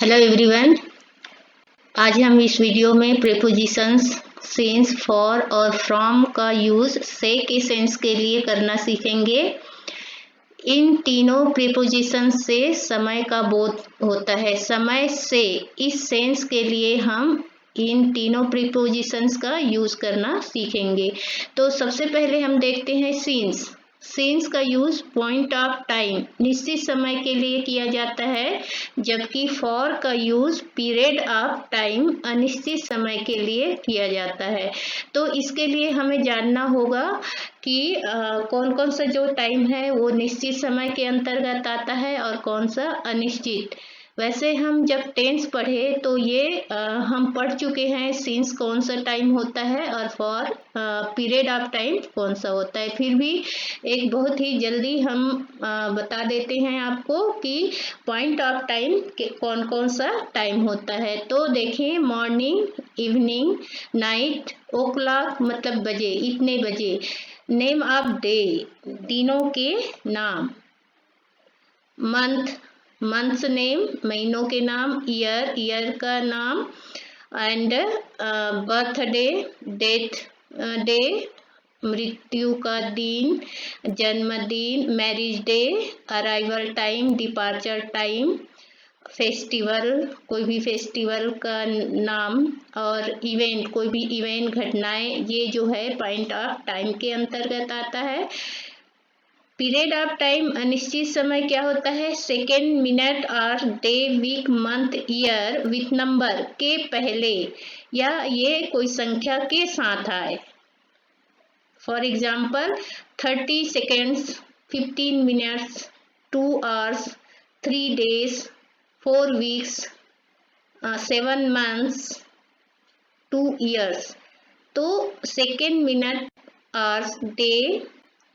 Hello everyone, आज हम इस वीडियो में प्रीपोजिशंस, सिंस, फॉर और फ्रॉम का यूज से के सेंस के लिए करना सीखेंगे। इन तीनों प्रीपोजिशंस से समय का बोध होता है। समय से इस सेंस के लिए हम इन तीनों प्रीपोजिशंस का यूज करना सीखेंगे। तो सबसे पहले हम देखते हैं सिंस। सिंस का यूज पॉइंट ऑफ टाइम, निश्चित समय के लिए किया जाता है, जबकि फॉर का यूज पीरियड ऑफ टाइम, अनिश्चित समय के लिए किया जाता है। तो इसके लिए हमें जानना होगा कि कौन कौन सा जो टाइम है वो निश्चित समय के अंतर्गत आता है और कौन सा अनिश्चित। वैसे हम जब टेंस पढ़े तो ये हम पढ़ चुके हैं सिंस कौन सा टाइम होता है और फॉर पीरियड ऑफ टाइम कौन सा होता है। फिर भी एक बहुत ही जल्दी हम बता देते हैं आपको कि पॉइंट ऑफ टाइम कौन कौन सा टाइम होता है। तो देखिए, मॉर्निंग, इवनिंग, नाइट, ओ क्लॉक मतलब बजे, इतने बजे। नेम ऑफ डे, दिनों के नाम। मंथ, मंथ्स नेम, महीनों के नाम। ईयर, ईयर का नाम। एंड बर्थडे, डेथ डे, मृत्यु का दिन, जन्मदिन, marriage day, arrival time, departure time, festival, कोई भी फेस्टिवल का नाम, और इवेंट, कोई भी इवेंट, घटनाएं, ये जो है पॉइंट ऑफ टाइम के अंतर्गत आता है। पीरियड ऑफ टाइम, अनिश्चित समय क्या होता है? Second, minute, hour, day, week, month, year with number के पहले या ये कोई संख्या के साथ आए। For example 30 seconds, 15 minutes, 2 hours, 3 days, 4 weeks, 7 months, 2 years. तो second, minute, hours, day,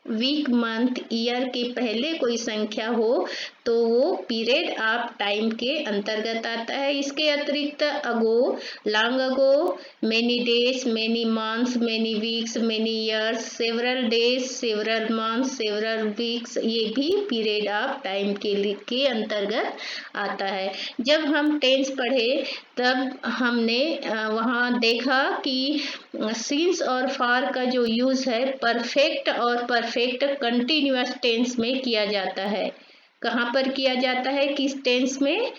week, month, year के पहले कोई संख्या हो तो वो पीरियड ऑफ टाइम के अंतर्गत आता है। इसके अतिरिक्त ago, long ago, many days, many months, many weeks, many years, several days, several months, several weeks, ये भी पीरियड ऑफ टाइम के अंतर्गत आता है। जब हम टेंस पढ़े तब हमने वहाँ देखा कि सिंस और फॉर का जो यूज है परफेक्ट और परफेक्ट कंटिन्यूअस टेंस में किया जाता है। कहाँ पर किया जाता है? किस टेंस में?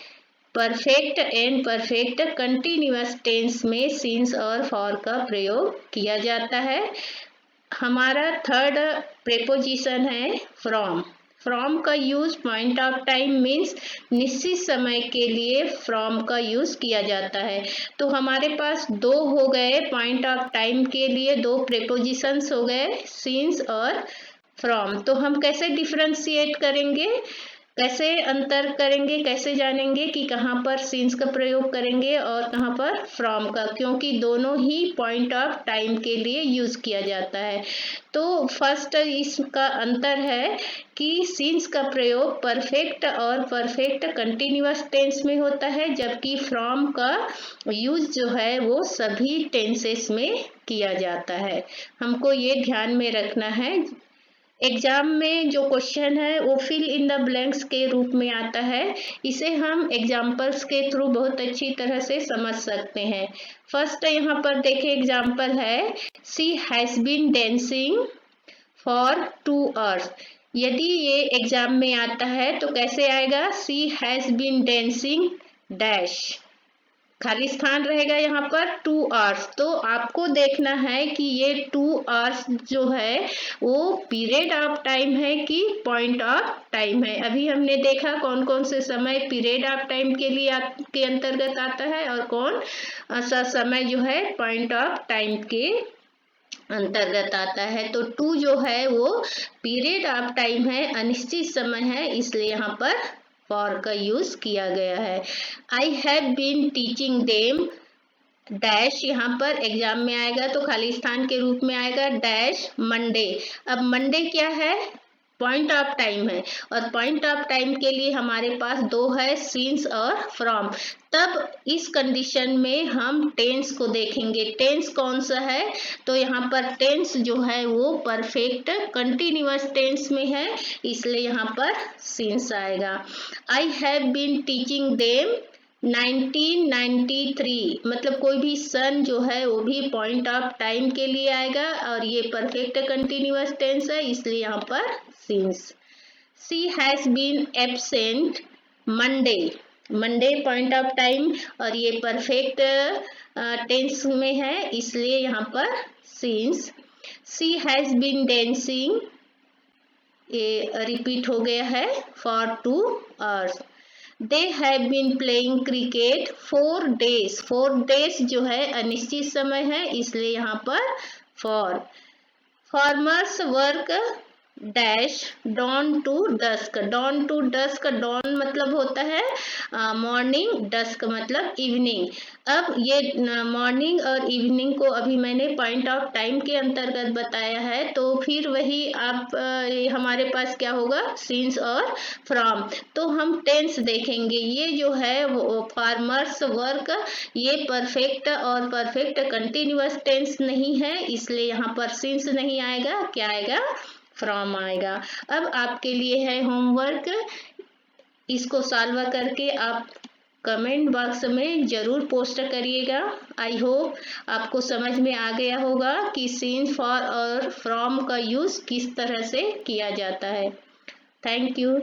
Perfect and perfect continuous tense में सिंस और फॉर का प्रयोग किया जाता है। हमारा थर्ड प्रेपोजिशन है फ्रॉम। फ्रॉम का use point of time means निश्चित समय के लिए फ्रॉम का यूज किया जाता है। तो हमारे पास दो हो गए पॉइंट ऑफ टाइम के लिए, दो प्रेपोजिशंस हो गए, सिंस और फ्रॉम। तो हम कैसे डिफरेंशिएट करेंगे, कैसे अंतर करेंगे, कैसे जानेंगे कि कहाँ पर सिंस का प्रयोग करेंगे और कहाँ पर फ्रॉम का, क्योंकि दोनों ही पॉइंट ऑफ टाइम के लिए यूज किया जाता है। तो फर्स्ट इसका अंतर है कि सिंस का प्रयोग परफेक्ट और परफेक्ट कंटिन्यूअस टेंस में होता है, जबकि फ्रॉम का यूज जो है वो सभी टेंसेस में किया जाता है। हमको ये ध्यान में रखना है। एग्जाम में जो क्वेश्चन है वो फिल इन द ब्लैंक्स के रूप में आता है। इसे हम एग्जाम्पल्स के थ्रू बहुत अच्छी तरह से समझ सकते हैं। फर्स्ट यहाँ पर देखें, एग्जाम्पल है, she has been dancing for 2 hours. यदि ये एग्जाम में आता है तो कैसे आएगा? She has been dancing dash, खाली स्थान रहेगा यहाँ पर 2 आवर्स। तो आपको देखना है कि ये 2 आवर्स जो है वो पीरियड ऑफ टाइम है कि पॉइंट ऑफ टाइम है। अभी हमने देखा कौन कौन से समय पीरियड ऑफ टाइम के लिए के अंतर्गत आता है और कौन सा समय जो है पॉइंट ऑफ टाइम के अंतर्गत आता है। तो 2 जो है वो पीरियड ऑफ टाइम है, अनिश्चित समय है, इसलिए यहाँ पर फॉर का यूज किया गया है। I have been teaching them dash, यहाँ पर एग्जाम में आएगा तो खाली स्थान के रूप में आएगा डैश मंडे। अब मंडे क्या है? पॉइंट ऑफ टाइम है, और पॉइंट ऑफ टाइम के लिए हमारे पास दो है, सिंस और फ्रॉम। तब इस कंडीशन में हम टेंस को देखेंगे। टेंस कौन सा है? तो यहाँ पर टेंस जो है वो परफेक्ट कंटिन्यूअस टेंस में है, इसलिए यहाँ पर सिंस आएगा। I have been teaching them 1993 मतलब कोई भी सन जो है वो भी पॉइंट ऑफ टाइम के लिए आएगा और ये परफेक्ट कंटिन्यूअस टेंस है, इसलिए यहाँ पर since. She has been absent Monday, Monday point of time और ये परफेक्ट टेंस में है, इसलिए यहाँ पर since. She has been dancing, ये रिपीट हो गया है, for 2 hours. They have been playing cricket 4 days, 4 days जो है अनिश्चित समय है, इसलिए यहाँ पर for. Farmers work dash dawn to dusk, dawn to dusk, dawn मतलब होता है मॉर्निंग, डस्क मतलब इवनिंग। अब ये मॉर्निंग और इवनिंग को अभी मैंने पॉइंट ऑफ टाइम के अंतर्गत बताया है, तो फिर वही आप हमारे पास क्या होगा, सिंस और फ्रॉम। तो हम टेंस देखेंगे, ये जो है वो फार्मर्स वर्क, ये परफेक्ट और परफेक्ट कंटिन्यूअस टेंस नहीं है, इसलिए यहाँ पर सिंस नहीं आएगा, क्या आएगा, फ्रॉम आएगा। अब आपके लिए है होमवर्क, इसको सॉल्व करके आप कमेंट बॉक्स में जरूर पोस्ट करिएगा। आई होप आपको समझ में आ गया होगा कि सिंस, फॉर और फ्रॉम का यूज किस तरह से किया जाता है। Thank you.